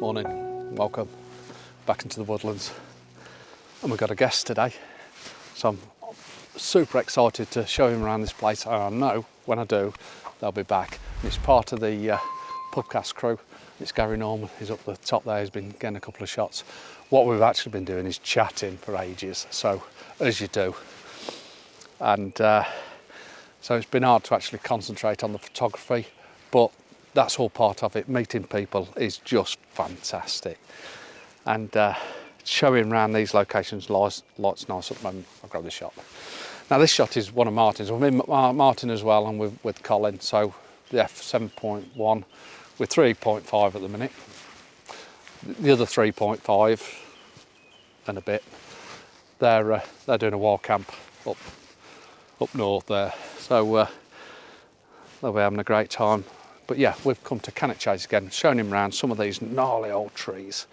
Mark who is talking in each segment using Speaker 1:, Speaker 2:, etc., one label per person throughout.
Speaker 1: Morning, welcome back into the woodlands. And we've got a guest today, so I'm super excited to show him around this place. And I know when I do, they'll be back. And it's part of the podcast crew. It's Gary Norman, he's up the top there, he's been getting a couple of shots. What we've actually been doing is chatting for ages, so as you do. And so it's been hard to actually concentrate on the photography, but that's all part of it. Meeting people is just fantastic. And showing around these locations, lots nice at the moment. I'll grab this shot. Now this shot is one of Martin's. I'm in Martin as well, and with Colin, so the f7.1 with 3.5 at the minute. The other 3.5 and a bit, they're doing a wild camp up north there, so they'll be having a great time. But yeah, we've come to Cannock Chase again, showing him around some of these gnarly old trees,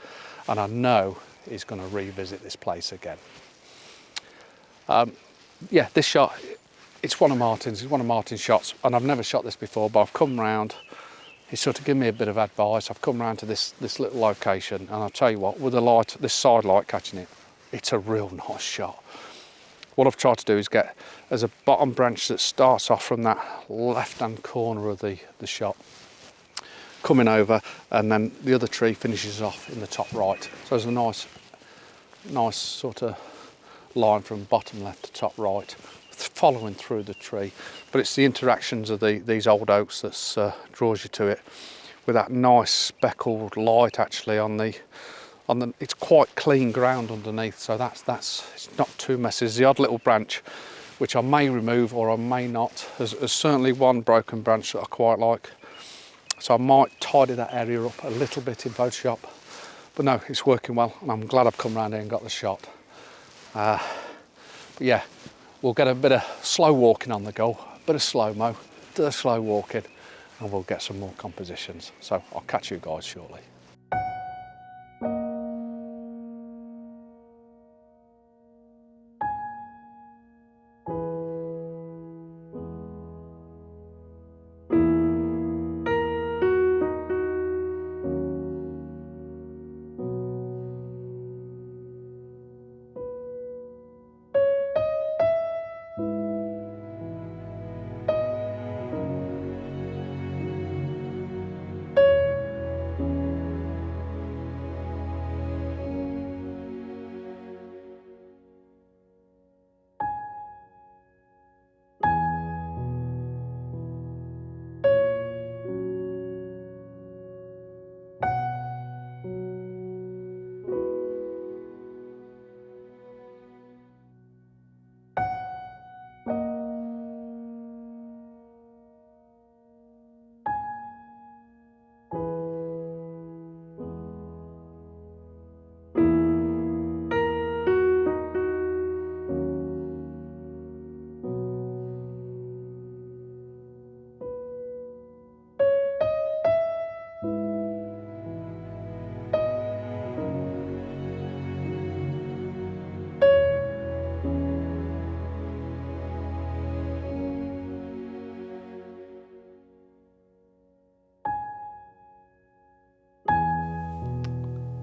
Speaker 1: and I know he's going to revisit this place again. Yeah, this shot, it's one of Martin's shots, and I've never shot this before, but I've come round. He's sort of given me a bit of advice. I've come round to this little location, and I'll tell you what, with the light, this side light catching it, it's a real nice shot. What I've tried to do is get, there's a bottom branch that starts off from that left-hand corner of the shot, coming over, and then the other tree finishes off in the top right. So there's a nice sort of line from bottom left to top right, following through the tree. But it's the interactions of these old oaks that draws you to it, with that nice speckled light actually on the it's quite clean ground underneath, so that's it's not too messy. There's the odd little branch which I may remove or I may not. There's certainly one broken branch that I quite like, so I might tidy that area up a little bit in Photoshop. But no, it's working well, and I'm glad I've come round here and got the shot. But yeah, we'll get a bit of slow walking on the go, a bit of slow-mo, do the slow walking, and we'll get some more compositions. So I'll catch you guys shortly.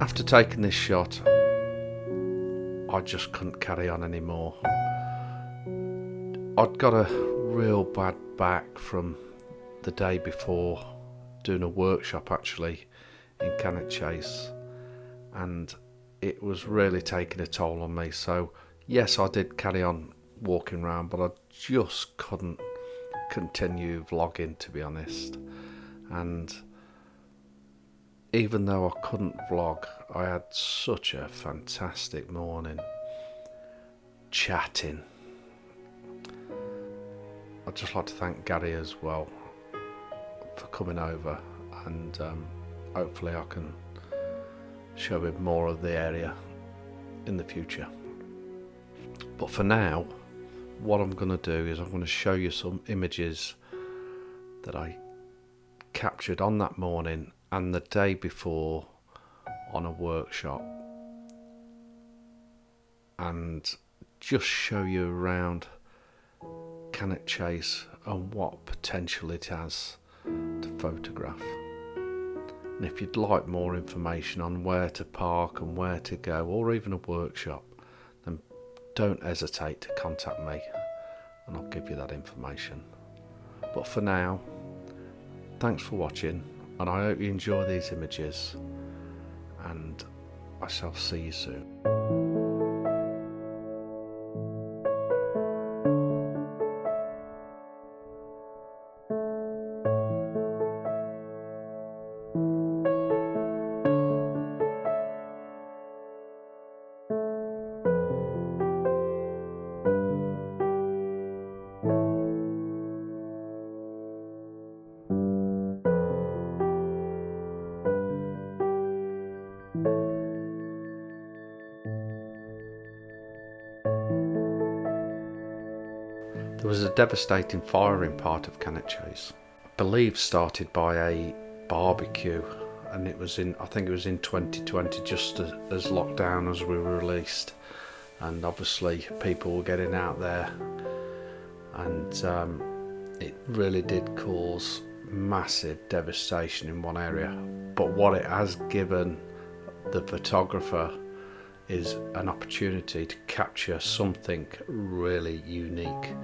Speaker 1: After taking this shot, I just couldn't carry on anymore. I'd got a real bad back from the day before, doing a workshop actually in Cannock Chase, and it was really taking a toll on me. So yes, I did carry on walking around, but I just couldn't continue vlogging, to be honest. And even though I couldn't vlog, I had such a fantastic morning chatting. I'd just like to thank Gary as well for coming over, and hopefully I can show him more of the area in the future. But for now, what I'm going to do is I'm going to show you some images that I captured on that morning and the day before on a workshop, and just show you around Cannock Chase and what potential it has to photograph. And if you'd like more information on where to park and where to go, or even a workshop, then don't hesitate to contact me and I'll give you that information. But for now, thanks for watching, and I hope you enjoy these images, and I shall see you soon. There was a devastating fire in part of Cannock Chase. I believe started by a barbecue, and it was in, I think it was in 2020, just as lockdown as we were released, and obviously people were getting out there, and it really did cause massive devastation in one area. But what it has given the photographer is an opportunity to capture something really unique.